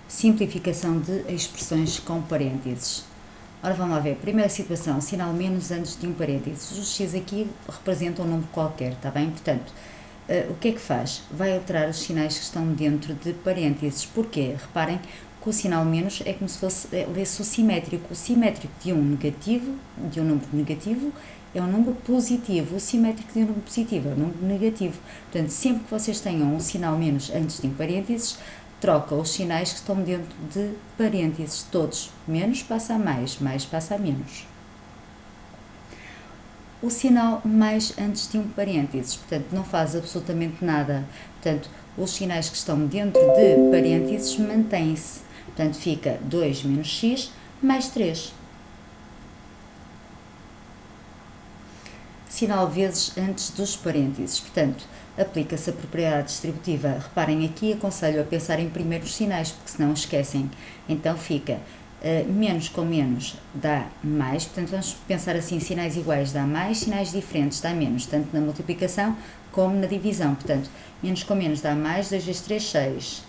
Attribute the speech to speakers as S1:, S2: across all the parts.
S1: Simplificação de expressões com parênteses. Ora, vamos lá ver. Primeira situação, sinal menos antes de um parênteses. O x aqui representa um número qualquer, está bem? Portanto, o que é que faz? Vai alterar os sinais que estão dentro de parênteses. Porquê? Reparem que o sinal menos é como se fosse, lê-se o simétrico. O simétrico de um número negativo, é um número positivo. O simétrico de um número positivo é um número negativo. Portanto, sempre que vocês tenham um sinal menos antes de um parênteses, troca os sinais que estão dentro de parênteses, todos. Menos passa a mais passa a menos. O sinal mais antes de um parênteses, portanto, não faz absolutamente nada. Portanto, os sinais que estão dentro de parênteses mantêm-se. Portanto, fica 2 menos x mais 3. Sinal vezes antes dos parênteses. Portanto, aplica-se a propriedade distributiva. Reparem aqui, aconselho a pensar em primeiro os sinais, porque senão esquecem. Então fica menos com menos dá mais, portanto vamos pensar assim, sinais iguais dá mais, sinais diferentes dá menos, tanto na multiplicação como na divisão. Portanto, menos com menos dá mais, 2 vezes 3, 6.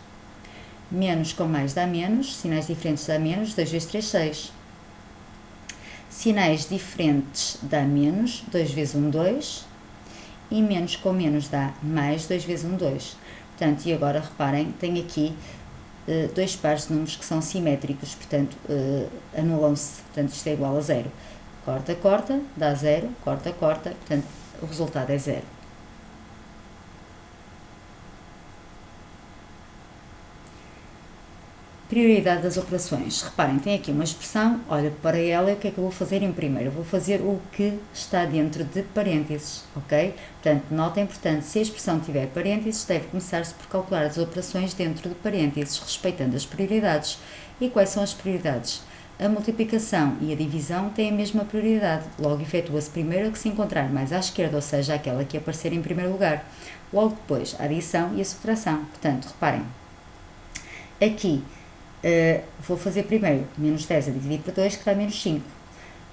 S1: Menos com mais dá menos, sinais diferentes dá menos, 2 vezes 3, 6. Sinais diferentes dá menos, 2 vezes 1, 2. E menos com menos dá mais, 2 vezes 1, 2. Portanto, e agora reparem, tem aqui dois pares de números que são simétricos, portanto, anulam-se, portanto, isto é igual a 0. Corta, corta, dá 0, corta, corta, portanto, o resultado é 0. Prioridade das operações. Reparem, tem aqui uma expressão, olha para ela, o que é que eu vou fazer em primeiro? Eu vou fazer o que está dentro de parênteses, ok? Portanto, notem, portanto, se a expressão tiver parênteses, deve começar-se por calcular as operações dentro de parênteses, respeitando as prioridades. E quais são as prioridades? A multiplicação e a divisão têm a mesma prioridade, logo efetua-se primeiro a que se encontrar mais à esquerda, ou seja, aquela que aparecer em primeiro lugar. Logo depois, a adição e a subtração. Portanto, reparem, aqui, vou fazer primeiro menos 10 a dividir por 2, que dá menos 5.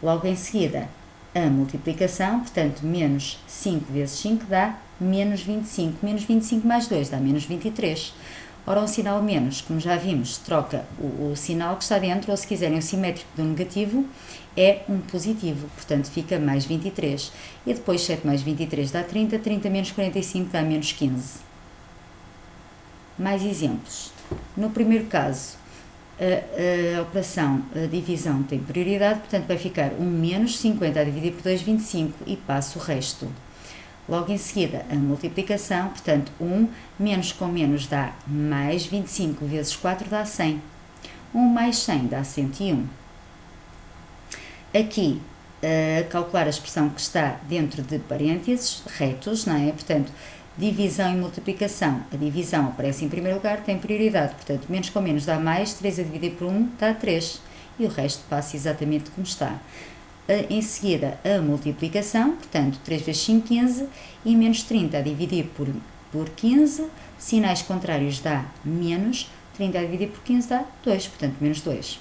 S1: Logo em seguida, a multiplicação, portanto, menos 5 vezes 5 dá menos 25. Menos 25 mais 2 dá menos 23. Ora, um sinal menos, como já vimos, troca o sinal que está dentro, ou se quiserem o simétrico do negativo, é um positivo, portanto, fica mais 23. E depois 7 mais 23 dá 30, 30 menos 45 dá menos 15. Mais exemplos. No primeiro caso, a operação divisão tem prioridade, portanto vai ficar 1 menos 50 a dividir por 2, 25, e passo o resto. Logo em seguida, a multiplicação, portanto 1 menos com menos dá mais, 25 vezes 4 dá 100. 1 mais 100 dá 101. Aqui, calcular a expressão que está dentro de parênteses, retos, não é? Portanto, divisão e multiplicação. A divisão aparece em primeiro lugar, tem prioridade, portanto, menos com menos dá mais, 3 a dividir por 1 dá 3, e o resto passa exatamente como está. Em seguida, a multiplicação, portanto, 3 vezes 5, 15, e menos 30 a dividir por 15, sinais contrários dá menos, 30 a dividir por 15 dá 2, portanto, menos 2.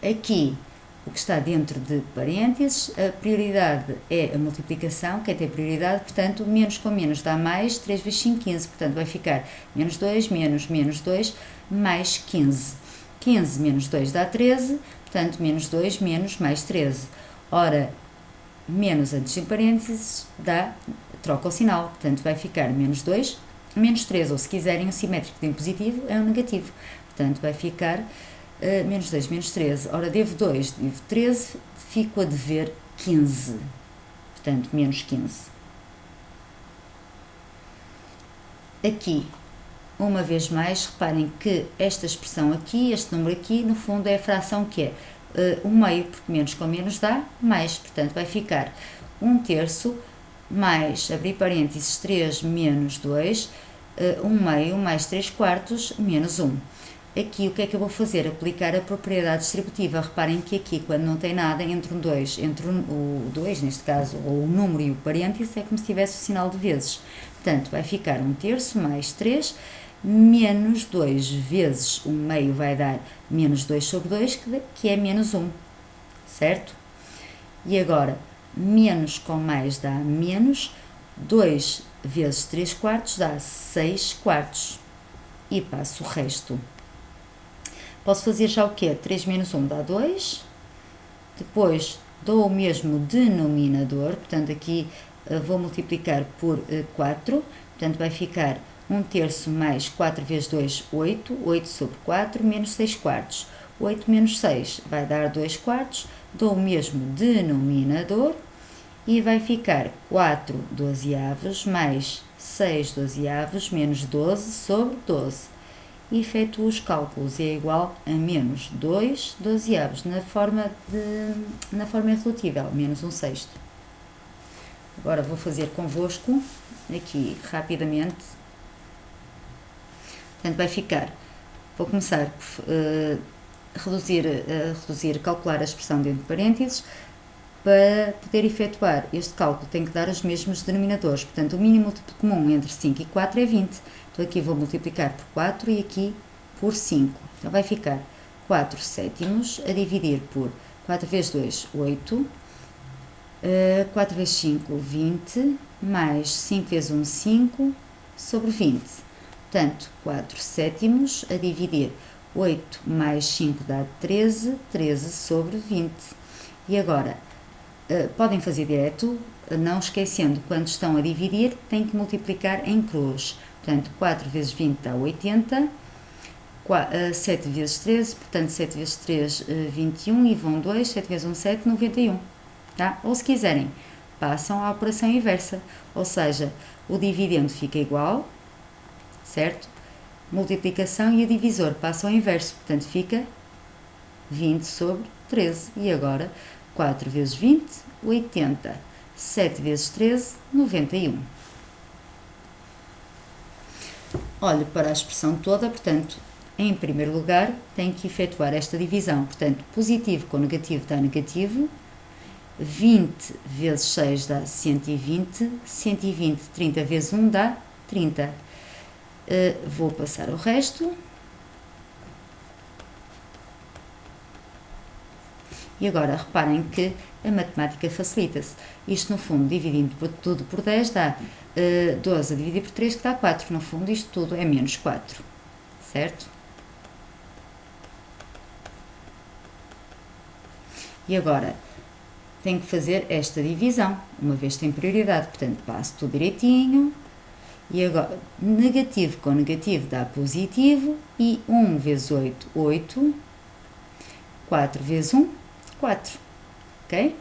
S1: Aqui, o que está dentro de parênteses, a prioridade é a multiplicação, quem tem prioridade, portanto, menos com menos dá mais, 3 vezes 5, 15, portanto, vai ficar menos 2, menos 2, mais 15. 15 menos 2 dá 13, portanto, menos 2, menos, mais 13. Ora, menos antes de parênteses troca o sinal, portanto, vai ficar menos 2, menos 13, ou se quiserem, o simétrico de um positivo é um negativo, portanto, vai ficar menos 2, menos 13. Ora, devo 2, devo 13, fico a dever 15. Portanto, menos 15. Aqui, uma vez mais, reparem que esta expressão aqui, este número aqui, no fundo é a fração que é 1 meio, porque menos com menos dá mais. Portanto, vai ficar 1 terço mais, abrir parênteses, 3 menos 2, 1 meio mais 3 quartos menos 1. Aqui, o que é que eu vou fazer? Aplicar a propriedade distributiva. Reparem que aqui, quando não tem nada, entre o 2, neste caso, ou o número e o parêntese, é como se tivesse o sinal de vezes. Portanto, vai ficar 1 terço mais 3, menos 2 vezes 1 meio vai dar menos 2 sobre 2, que é menos 1, certo? E agora, menos com mais dá menos, 2 vezes 3 quartos dá 6 quartos. E passo o resto. Posso fazer já o quê? 3 menos 1 dá 2. Depois dou o mesmo denominador, portanto aqui vou multiplicar por 4, portanto vai ficar 1 terço mais 4 vezes 2, 8, 8 sobre 4, menos 6 quartos. 8 menos 6 vai dar 2 quartos, dou o mesmo denominador e vai ficar 4 dozeavos mais 6 dozeavos menos 12 sobre 12. E efetuo os cálculos, é igual a menos 2 dozeavos na forma irredutível, menos 1 sexto. Agora vou fazer convosco, aqui rapidamente. Portanto, vai ficar, vou começar por calcular a expressão dentro de parênteses. Para poder efetuar este cálculo, tem que dar os mesmos denominadores. Portanto, o mínimo múltiplo comum entre 5 e 4 é 20. Então, aqui vou multiplicar por 4 e aqui por 5. Então, vai ficar 4 sétimos a dividir por 4 vezes 2, 8. 4 vezes 5, 20. Mais 5 vezes 1, 5. Sobre 20. Portanto, 4 sétimos a dividir 8 mais 5 dá 13. 13 sobre 20. E agora, podem fazer direto, não esquecendo, quando estão a dividir, têm que multiplicar em cruz. Portanto, 4 vezes 20 dá 80, 7 vezes 13, portanto, 7 vezes 3, 21, e vão 2, 7 vezes 1, 7, 91. Tá? Ou se quiserem, passam à operação inversa, ou seja, o dividendo fica igual, certo? Multiplicação e o divisor passam ao inverso, portanto, fica 20 sobre 13. E agora, 4 vezes 20, 80. 7 vezes 13, 91. Olho para a expressão toda, portanto, em primeiro lugar, tenho que efetuar esta divisão. Portanto, positivo com negativo dá negativo. 20 vezes 6 dá 120. 120, 30 vezes 1 dá 30. Vou passar o resto. E agora, reparem que a matemática facilita-se. Isto, no fundo, dividindo tudo por 10, dá 12 a dividir por 3, que dá 4. No fundo, isto tudo é menos 4. Certo? E agora, tenho que fazer esta divisão, uma vez tem prioridade. Portanto, passo tudo direitinho. E agora, negativo com negativo dá positivo. E 1 vezes 8, 8. 4 vezes 1, 4, ok?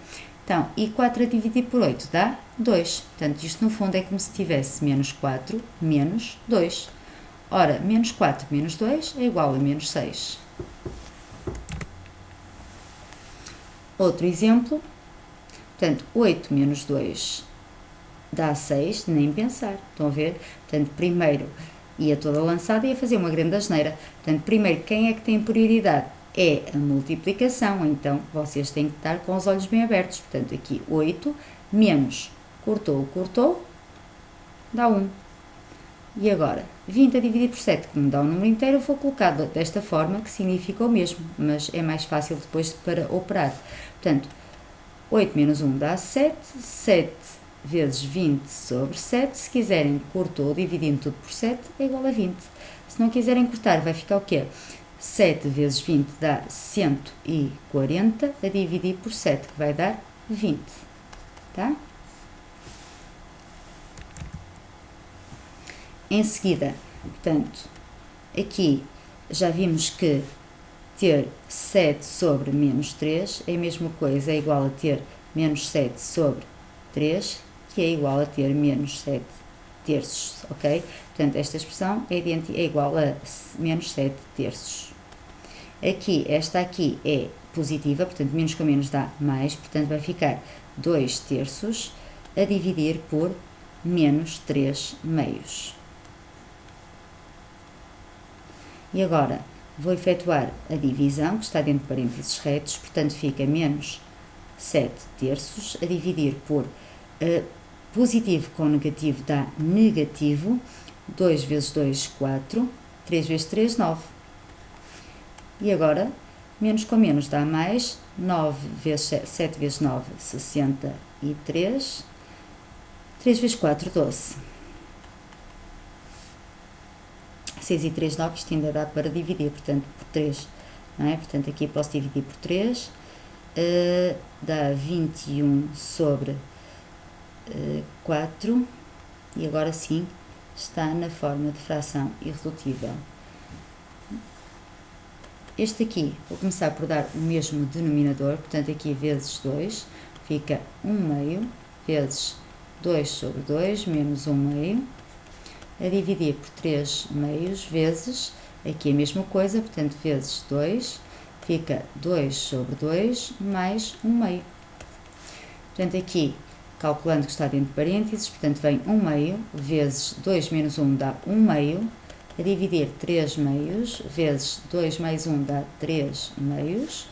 S1: Então, e 4 a dividir por 8 dá 2. Portanto, isto no fundo é como se tivesse menos 4 menos 2. Ora, menos 4 menos 2 é igual a menos 6. Outro exemplo. Portanto, 8 menos 2 dá 6, nem pensar. Estão a ver? Portanto, primeiro ia toda lançada e ia fazer uma grande asneira. Portanto, primeiro, quem é que tem prioridade? É a multiplicação, então vocês têm que estar com os olhos bem abertos. Portanto, aqui 8 menos, cortou, dá 1. E agora, 20 a dividir por 7, como dá um número inteiro, eu vou colocar desta forma, que significa o mesmo, mas é mais fácil depois para operar. Portanto, 8 menos 1 dá 7, 7 vezes 20 sobre 7, se quiserem cortou, dividindo tudo por 7, é igual a 20. Se não quiserem cortar, vai ficar o quê? 7 vezes 20 dá 140, a dividir por 7, que vai dar 20, tá? Em seguida, portanto, aqui já vimos que ter 7 sobre menos 3 é a mesma coisa, é igual a ter menos 7 sobre 3, que é igual a ter menos 7 terços, ok? Portanto, esta expressão é igual a menos 7 terços. Aqui, esta aqui é positiva, portanto, menos com menos dá mais, portanto, vai ficar 2 terços a dividir por menos 3 meios. E agora, vou efetuar a divisão, que está dentro de parênteses retos, portanto, fica menos 7 terços a dividir por positivo com negativo dá negativo, 2 vezes 2, 4, 3 vezes 3, 9. E agora, menos com menos dá mais, 7 vezes 9, 63, 3 vezes 4, 12. 6 e 3, 9, isto ainda dá para dividir, portanto, por 3 não é? Portanto, aqui posso dividir por 3, dá 21 sobre 4, e agora sim está na forma de fração irredutível. Este aqui, vou começar por dar o mesmo denominador, portanto aqui vezes 2, fica 1 meio, vezes 2 sobre 2, menos 1 meio, a dividir por 3 meios, vezes, aqui a mesma coisa, portanto vezes 2, fica 2 sobre 2, mais 1 meio. Portanto aqui, calculando que está dentro de parênteses, portanto vem 1 meio, vezes 2 menos 1 dá 1 meio, a dividir 3 meios, vezes 2 mais 1 dá 3 meios.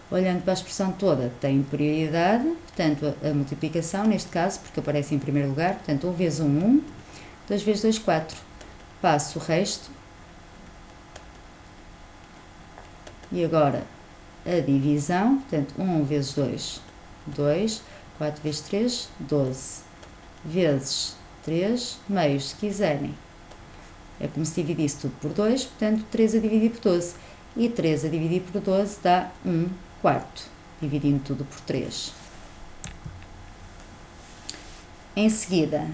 S1: Olhando para a expressão toda, tem prioridade, portanto a multiplicação, neste caso, porque aparece em primeiro lugar, portanto 1 vezes 1, 1, 2 vezes 2, 4. Passo o resto. E agora a divisão, portanto 1 vezes 2, 2, 4 vezes 3, 12, vezes 3 meios, se quiserem. É como se dividisse tudo por 2, portanto 3 a dividir por 12. E 3 a dividir por 12 dá 1 quarto, dividindo tudo por 3. Em seguida,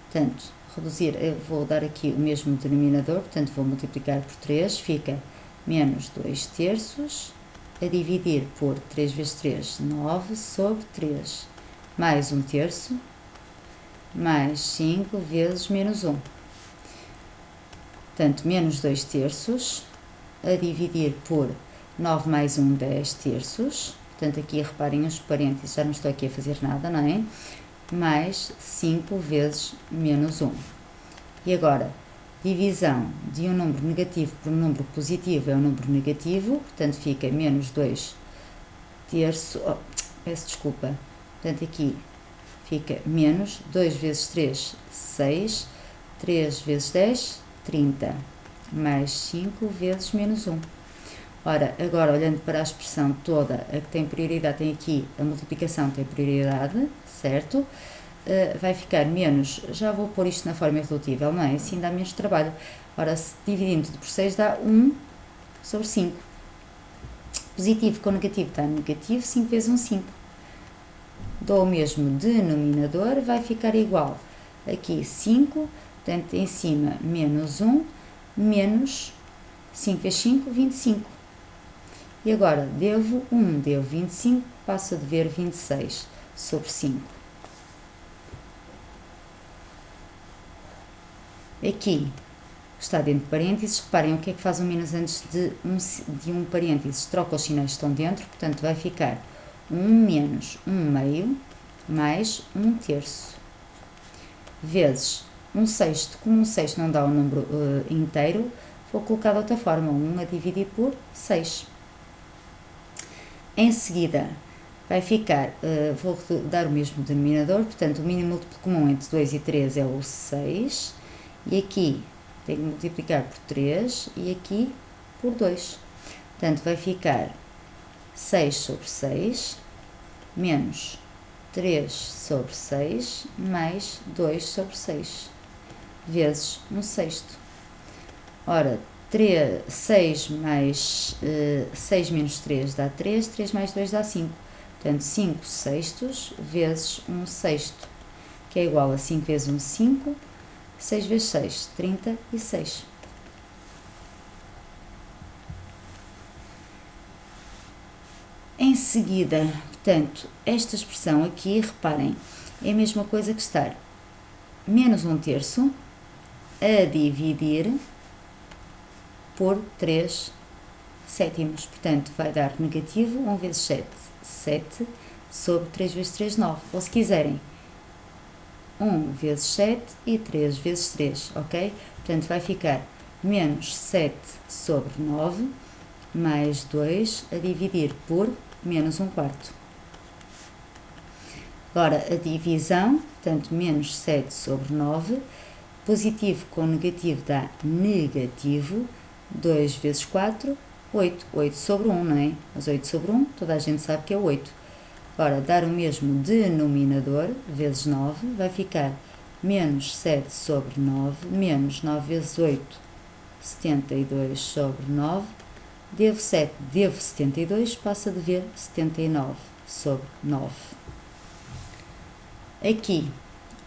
S1: portanto, reduzir, eu vou dar aqui o mesmo denominador, portanto vou multiplicar por 3, fica menos 2 terços, a dividir por 3 vezes 3, 9 sobre 3, mais 1 terço, mais 5 vezes menos 1. Portanto, menos 2 terços, a dividir por 9 mais 1, 10 terços. Portanto, aqui reparem os parênteses, já não estou aqui a fazer nada, não é? Mais 5 vezes menos 1. E agora, divisão de um número negativo por um número positivo é um número negativo, portanto, fica menos 2 terços, peço desculpa, portanto, aqui fica menos 2 vezes 3, 6, 3 vezes 10, 30, mais 5 vezes menos 1. Ora, agora olhando para a expressão toda, a que tem prioridade, tem aqui a multiplicação tem prioridade, certo? Vai ficar menos, já vou pôr isto na forma irredutível, não é? Assim dá menos trabalho. Ora, se dividindo tudo por 6 dá 1 sobre 5. Positivo com negativo dá negativo, 5 vezes 1, 5. Dou o mesmo denominador, vai ficar igual. Aqui 5, portanto, em cima, menos 1, menos 5 vezes 5, 25. E agora, devo 1, devo 25, passo a dever 26 sobre 5. Aqui, está dentro de parênteses, reparem o que é que faz um menos antes de um parênteses. Troca os sinais que estão dentro, portanto, vai ficar 1 menos 1 meio, mais 1 terço, vezes 1 sexto. Como 1 sexto não dá um número inteiro, vou colocar de outra forma, 1 a dividir por 6. Em seguida, vai ficar, vou dar o mesmo denominador, portanto, o mínimo múltiplo comum entre 2 e 3 é o 6, e aqui tenho que multiplicar por 3 e aqui por 2. Portanto, vai ficar 6 sobre 6, menos 3 sobre 6, mais 2 sobre 6, vezes 1 sexto. Ora, 6 menos 3 dá 3, 3 mais 2 dá 5. Portanto, 5 sextos vezes 1 sexto, que é igual a 5 vezes 1, 5, 6 vezes 6, 36. Em seguida, portanto, esta expressão aqui, reparem, é a mesma coisa que estar menos 1 terço a dividir por 3 sétimos. Portanto, vai dar negativo 1 vezes 7, 7 sobre 3 vezes 3, 9. Ou se quiserem, 1 vezes 7 e 3 vezes 3, ok? Portanto, vai ficar menos 7 sobre 9, mais 2 a dividir por menos 1 quarto. Agora, a divisão, portanto, menos 7 sobre 9, positivo com negativo dá negativo, 2 vezes 4, 8. 8 sobre 1, não é? Mas 8 sobre 1, toda a gente sabe que é 8. Agora, dar o mesmo denominador, vezes 9, vai ficar menos 7 sobre 9, menos 9 vezes 8, 72 sobre 9, devo 7, devo 72, passo a dever 79 sobre 9. Aqui,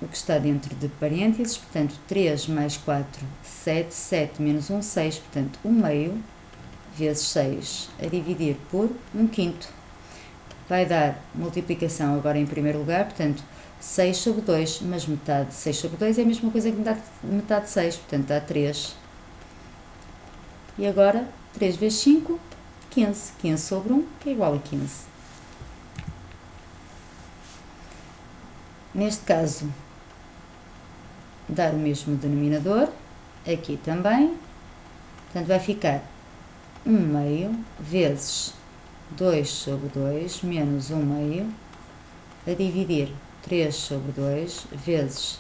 S1: o que está dentro de parênteses, portanto, 3 mais 4, 7, 7 menos 1, 6, portanto, 1 meio, vezes 6, a dividir por 1 quinto. Vai dar multiplicação agora em primeiro lugar, portanto, 6 sobre 2, mas metade de 6 sobre 2 é a mesma coisa que metade de 6, portanto, dá 3. E agora, 3 vezes 5, 15. 15 sobre 1, que é igual a 15. Neste caso, dar o mesmo denominador, aqui também, portanto, vai ficar 1 meio vezes 2 sobre 2 menos 1 meio, a dividir 3 sobre 2 vezes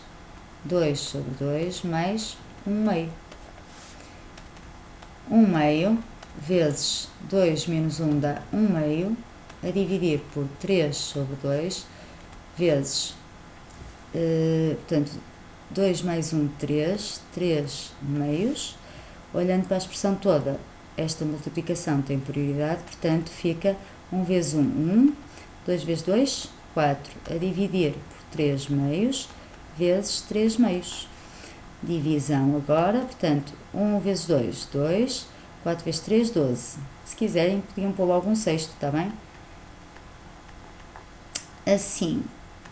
S1: 2 sobre 2 mais 1 meio. 1 meio vezes 2 menos 1 dá 1 meio, a dividir por 3 sobre 2 vezes, portanto, 2 mais 1, 3, 3 meios. Olhando para a expressão toda, esta multiplicação tem prioridade, portanto, fica 1 vezes 1, 1, 2 vezes 2, 4, a dividir por 3 meios, vezes 3 meios. Divisão agora, portanto, 1 vezes 2, 2, 4 vezes 3, 12. Se quiserem, podiam pôr logo um sexto, está bem? Assim,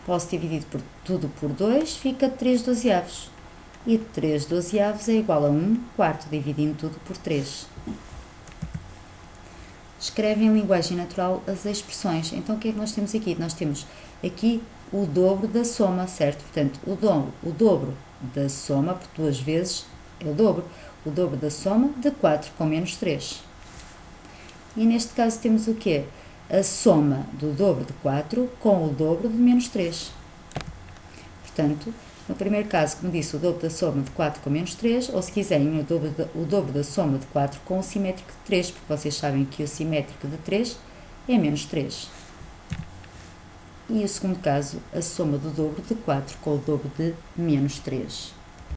S1: posso dividir tudo por 2, fica 3 dozeavos. E 3 dozeavos é igual a 1 quarto, dividindo tudo por 3. Escreve em linguagem natural as expressões. Então, o que é que nós temos aqui? Nós temos aqui o dobro da soma, certo? Portanto, o dobro da soma, por 2 vezes, é o dobro da soma de 4 com menos 3. E neste caso temos o quê? A soma do dobro de 4 com o dobro de menos 3. Portanto, no primeiro caso, como disse, o dobro da soma de 4 com menos 3, ou se quiserem, o dobro da soma de 4 com o simétrico de 3, porque vocês sabem que o simétrico de 3 é menos 3. E o segundo caso, a soma do dobro de 4 com o dobro de menos 3.